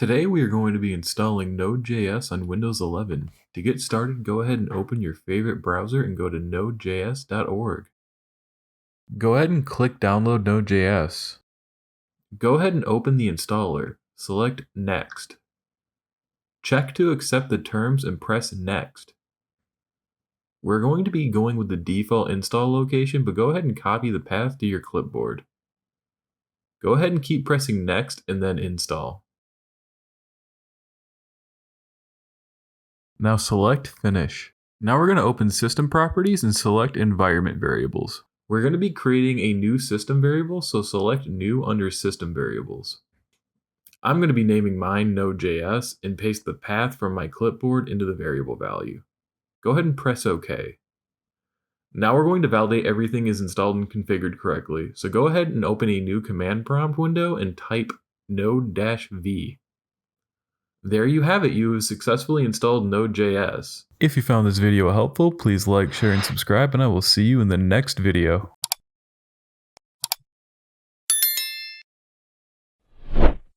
Today we are going to be installing Node.js on Windows 11. To get started, go ahead and open your favorite browser and go to nodejs.org. Go ahead and click Download Node.js. Go ahead and open the installer. Select Next. Check to accept the terms and press Next. We're going to be going with the default install location, but go ahead and copy the path to your clipboard. Go ahead and keep pressing Next and then Install. Now select Finish. Now we're going to open System Properties and select Environment Variables. We're going to be creating a new system variable, so select New under System Variables. I'm going to be naming mine Node.js and paste the path from my clipboard into the variable value. Go ahead and press OK. Now we're going to validate everything is installed and configured correctly, so go ahead and open a new command prompt window and type node-v. There you have it, you have successfully installed Node.js. If you found this video helpful, please like, share, and subscribe, and I will see you in the next video.